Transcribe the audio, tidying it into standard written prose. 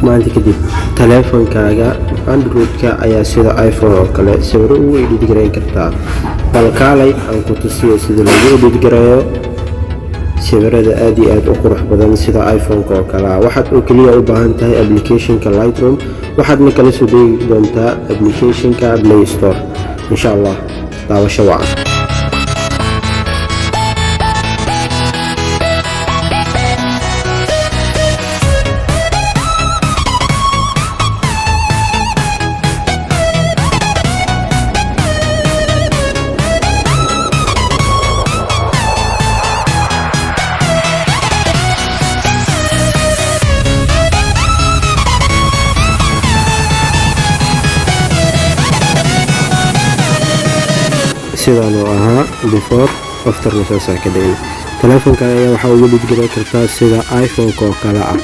maanta kadib taleefankaaga androidka ayaa sida iphone oo kale sawiro ugu edit gareyn kartaa. bal kaalay aan ku tusiyo sida lagu edit gareeyo sawirada aad iyo aad u qurux badan sida iphone-ka oo kale. waxaad oo kaliya u baahan tahay application-ka Lightroom, waxaadna kala soo degi doontaa application-ka Play Store. insha Allah daawasho wacan. sidaan oo ahaa before after na soo saakadeen. taleefanka ayaa waxa ugu edit gareyn kartaa sida iphone-ka oo kale ah.